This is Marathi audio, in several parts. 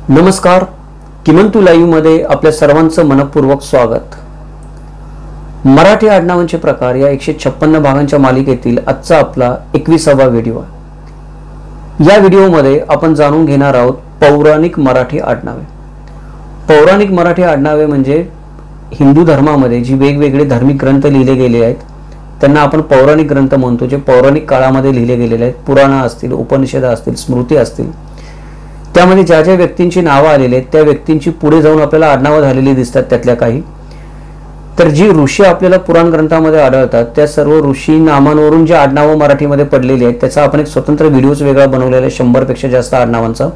नमस्कार. किमंतु लाईव्ह मध्ये आपल्या सर्वांचं मनपूर्वक स्वागत. मराठी आडनावांचे प्रकार या 156 भागांच्या मालिकेतील आजचा आपला 21वा व्हिडिओ आहे. या व्हिडिओमध्ये आपण जाणून घेणार आहोत पौराणिक मराठी आडनावे. पौराणिक मराठी आडनावे म्हणजे हिंदू धर्मामध्ये जी वेगवेगळे धार्मिक ग्रंथ लिहिले गेले आहेत त्यांना आपण पौराणिक ग्रंथ म्हणतो, जे पौराणिक काळामध्ये लिहिले गेलेले आहेत. पुराण असतील, उपनिषद असतील, स्मृती असतील, त्यामध्ये ज्या ज्या व्यक्तींची नावं आलेली आहेत त्या व्यक्तींची पुढे जाऊन आपल्याला आडनावं झालेली दिसतात. त्यातल्या काही तर जी ऋषी आपल्याला पुराण ग्रंथामध्ये आढळतात त्या सर्व ऋषी नामांवरून जे आडनावं मराठीमध्ये पडलेली आहेत त्याचा आपण एक स्वतंत्र व्हिडिओच वेगळा बनवलेला आहे, 100 पेक्षा जास्त आडनावांचा.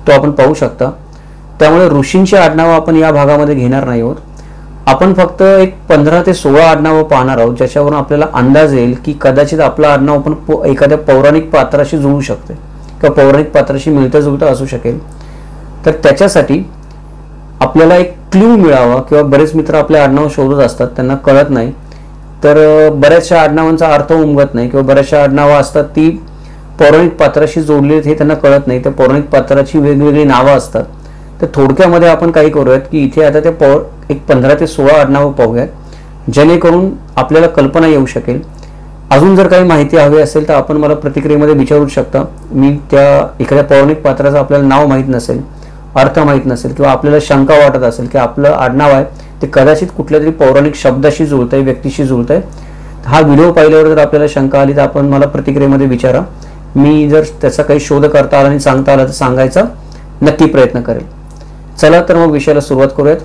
तो आपण पाहू शकता. त्यामुळे ऋषींची आडनावं आपण या भागामध्ये घेणार नाही आहोत. आपण फक्त एक 15 ते 16 आडनावं पाहणार आहोत, ज्याच्यावरून आपल्याला अंदाज येईल की कदाचित आपलं आडनाव पण एखाद्या पौराणिक पात्राशी जुळू शकते किंवा पौराणिक पात्राशी मिळतं जुळतं असू शकेल. तर त्याच्यासाठी आपल्याला एक क्ल्यू मिळावा, किंवा बरेच मित्र आपले आडनाव शोधत असतात, त्यांना कळत नाही, तर बऱ्याचशा आडनावांचा अर्थ उमगत नाही, किंवा बऱ्याचशा आडनावं असतात ती पौराणिक पात्राशी जोडली हे त्यांना कळत नाही. त्या पौराणिक पात्राची वेगवेगळी नावं असतात. तर थोडक्यामध्ये आपण काही करूयात की इथे आता ते एक 15 ते 16 आडनावं पाहूयात, जेणेकरून आपल्याला कल्पना येऊ शकेल. अजून जर काही माहिती हवी असेल तर आपण मला प्रतिक्रियेमध्ये विचारू शकता. मी त्या एखाद्या पौराणिक पात्राचं आपल्याला नाव माहीत नसेल, अर्थ माहीत नसेल, किंवा आपल्याला शंका वाटत असेल की आपलं आडनाव आहे ते कदाचित कुठल्या तरी पौराणिक शब्दाशी जुळतंय, व्यक्तीशी जुळतंय, हा व्हिडिओ पाहिल्यावर जर आपल्याला शंका आली तर आपण मला प्रतिक्रियेमध्ये विचारा. मी जर त्याचा काही शोध करता आला आणि सांगता आला तर सांगायचा नक्की प्रयत्न करेल. चला तर मग विषयाला सुरुवात करूयात.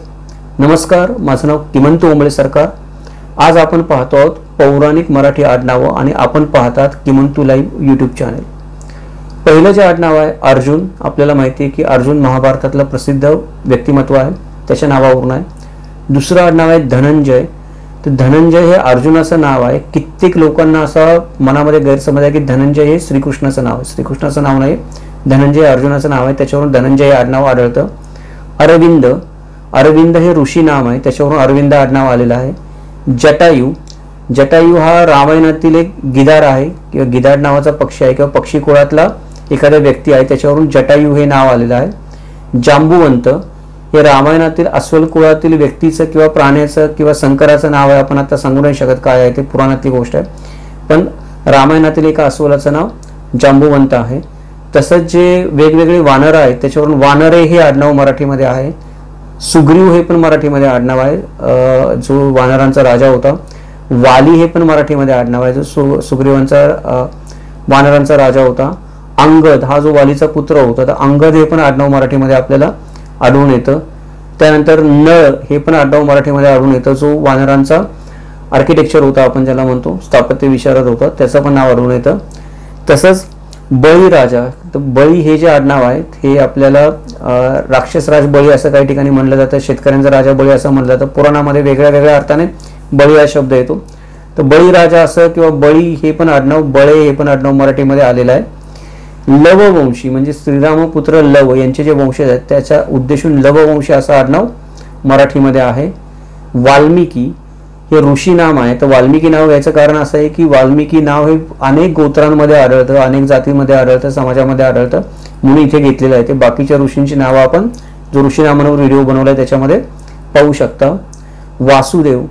नमस्कार, माझं नाव किमंतु ओंबळे सरकार. आज आपण पाहतो आहोत पौराणिक मराठी आडनावं आणि आपण पाहतात किमंतु लाईव्ह यूट्यूब चॅनल. पहिलं जे आडनाव आहे अर्जुन. आपल्याला माहिती आहे की अर्जुन महाभारतातलं प्रसिद्ध व्यक्तिमत्व आहे, त्याच्या नावावरून आहे. दुसरं आडनाव आहे धनंजय. तर धनंजय हे अर्जुनाचं नाव आहे. कित्येक लोकांना असा मनामध्ये गैरसमज आहे की धनंजय हे श्रीकृष्णाचं नाव आहे. श्रीकृष्णाचं नाव नाही, धनंजय अर्जुनाचं नाव आहे, त्याच्यावरून धनंजय हे आडनाव आढळतं. अरविंद. अरविंद हे ऋषी नाम आहे, त्याच्यावरून अरविंद आडनाव आलेलं आहे. जटायू. जटायू हा रामायणातील एक गिधाड आहे, किंवा गिधाड नावाचा पक्षी आहे, किंवा पक्षी कुळातला एखादा व्यक्ती आहे, त्याच्यावरून जटायू हे नाव आलेलं आहे. जांबुवंत हे रामायणातील अस्वल कुळातील व्यक्तीचं किंवा प्राण्याचं किंवा शंकराचं नाव आहे. आपण आता सांगू नाही शकत काय आहे ते, पुराणातली गोष्ट आहे, पण रामायणातील एका अस्वलाचं नाव जांबुवंत आहे. तसंच जे वेगवेगळे वानर आहेत त्याच्यावरून वानरे हे आडनाव मराठीमध्ये आहे. सुग्रीव हे पण मराठीमध्ये आडनाव आहे, जो वानरांचा राजा होता. वाली हे पण मराठीमध्ये आडनाव आहे, जो सुग्रीवांचा वानरांचा राजा होता. अंगद हा जो वालीचा पुत्र होता, तर अंगद हे पण आडनाव मराठीमध्ये आपल्याला आढळून येतं. त्यानंतर नळ हे पण आडनाव मराठीमध्ये आढळून येतं, जो वानरांचा आर्किटेक्चर होता, आपण ज्याला म्हणतो स्थापत्य विशारद होता, त्याचं पण नाव आढळून येतं. तसंच बळीराजा. तर बळी हे जे आडनाव आहेत हे आपल्याला राक्षसराज बळी असं काही ठिकाणी म्हणलं जातं, शेतकऱ्यांचा राजा बळी असं म्हणलं जातं. पुराणामध्ये वेगळ्या वेगळ्या अर्थाने बळी हा शब्द येतो. तर बळीराजा असं किंवा बळी हे पण आडनाव, बळे हे पण आडनाव मराठीमध्ये आलेलं आहे. लववंशी म्हणजे श्रीरामपुत्र लव यांचे जे वंशज आहेत त्याच्या उद्देशून लववंशी असं आडनाव मराठीमध्ये आहे. वाल्मिकी हे ऋषी नाम आहे. तर वाल्मिकी नाव घ्यायचं कारण असं आहे की वाल्मिकी नाव हे अनेक गोत्रांमध्ये आढळतं, अनेक जातीमध्ये आढळतं, समाजामध्ये आढळतं, म्हणून इथे घेतलेलं आहे. ते बाकीच्या ऋषींची नावं आपण जो ऋषी नामांवर व्हिडिओ बनवलाय त्याच्यामध्ये पाहू शकता. वासुदेव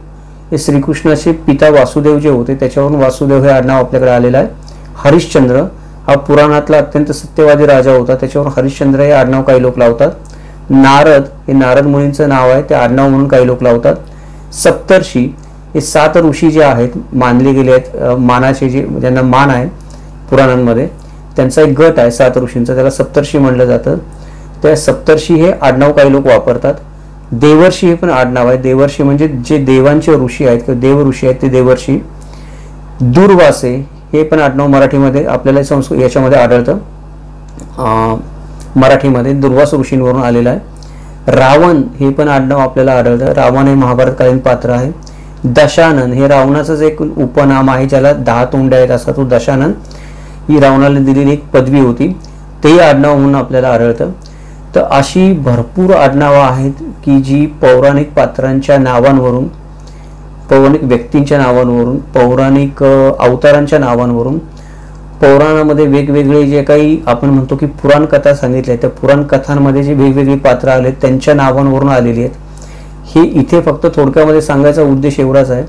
हे श्रीकृष्णाचे पिता वासुदेव जे होते त्याच्यावरून वासुदेव हे आडनाव आपल्याकडे आलेलं आहे. हरिश्चंद्र हा पुराणातला अत्यंत सत्यवादी राजा होता, त्याच्यावरून हरिश्चंद्र हे आडनाव काही लोक लावतात. नारद हे नारद मुनींचं नाव आहे, ते आडनाव म्हणून काही लोक लावतात. सप्तर्षी हे 7 ऋषी जे आहेत मानले गेले आहेत, मानाचे जे ज्यांना मान आहे पुराणांमध्ये, त्यांचा एक गट आहे 7 ऋषींचा, त्याला सप्तर्षी म्हणलं जातं. त्या सप्तर्षी हे आडनाव काही लोक वापरतात. देवर्षी हे पण आडनाव आहे. देवर्षी म्हणजे जे देवांचे ऋषी आहेत किंवा देव ऋषी आहेत ते देवर्षी. दुर्वासे हे पण आडनाव मराठीमध्ये आपल्याला याच्यामध्ये आढळतं, मराठीमध्ये दुर्वास ऋषींवरून आलेलं आहे. रावण हे पण आडनाव आपल्याला आढळतं. रावण हे महाभारतकालीन पात्र आहे. दशानन हे रावणाचंच एक उपनाम आहे, ज्याला 10 तोंडे आहेत असा तो दशानन, ही रावणाला दिलेली एक पदवी होती, तेही आडनाव म्हणून आपल्याला आढळतं. तर अशी भरपूर आडनावं आहेत की जी पौराणिक पात्रांच्या नावांवरून, पौराणिक व्यक्तींच्या नावांवरून, पौराणिक अवतारांच्या नावांवरून पौराणामध्ये वेगवेगळे जे काही आपण म्हणतो की पुराण कथा सांगितल्या, त्या पुराण कथांमध्ये जे वेगवेगळी पात्र आले त्यांच्या नावांवरून आलेली आहेत. हे इथे फक्त थोडक्यामध्ये सांगायचा उद्देश एवढाच आहे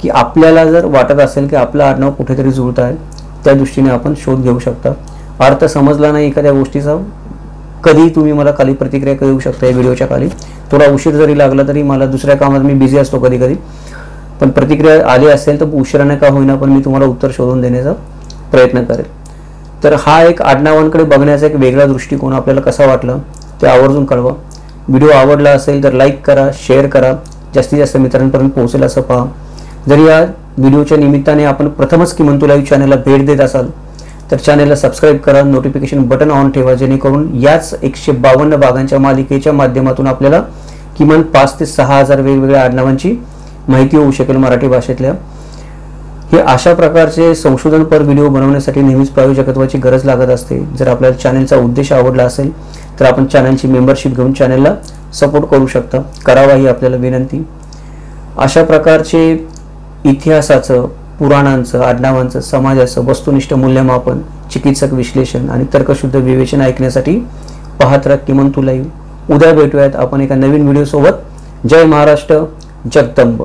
की आपल्याला जर वाटत असेल की आपलं आडनाव कुठेतरी जुळत आहे, त्या दृष्टीने आपण शोध घेऊ शकता. अर्थ समजला नाही एखाद्या गोष्टीचा, कधी तुम्ही मला खाली प्रतिक्रिया देऊ शकता. या व्हिडिओच्या खाली थोडा उशीर जरी लागला तरी, मला दुसऱ्या कामात मी बिझी असतो कधी कधी, पण प्रतिक्रिया आली असेल तर उशिराने का होईना पण मी तुम्हाला उत्तर शोधून देण्याचा प्रयत्न करेल. तर हा एक आडनावांकडे बघण्याचा एक वेगळा दृष्टिकोन आपल्याला कसा वाटला ते आवर्जून कळवा. व्हिडिओ आवडला असेल तर लाईक करा, शेअर करा, जास्तीत जास्त मित्रांपर्यंत पोहोचेल असं पहा. जर या व्हिडिओच्या निमित्ताने आपण प्रथमच किमंतू लाईव्ह चॅनलला भेट देत असाल तर चॅनलला सबस्क्राईब करा, नोटिफिकेशन बटन ऑन ठेवा, जेणेकरून याच 152 भागांच्या मालिकेच्या माध्यमातून आपल्याला किमान 5 ते 6 हजार वेगवेगळ्या आडनावांची माहिती होऊ शकेल मराठी भाषेतल्या. हे अशा प्रकारचे संशोधनपर व्हिडिओ बनवण्यासाठी नेहमीच प्रायोजकत्वाची गरज लागत असते. जर आपल्याला चॅनलचा उद्देश आवडला असेल तर आपण चॅनलची मेंबरशिप घेऊन चॅनलला सपोर्ट करू शकता, करावा ही आपल्याला विनंती. अशा प्रकारचे इतिहासाचं, पुराणांचं, आडनावांचं, समाजाचं वस्तुनिष्ठ मूल्यमापन, चिकित्सक विश्लेषण आणि तर्कशुद्ध विवेचन ऐकण्यासाठी पाहत राहा किमंतू लाईव्ह. उद्या भेटूयात आपण एका नवीन व्हिडिओ सोबत. जय महाराष्ट्र, जगदंब.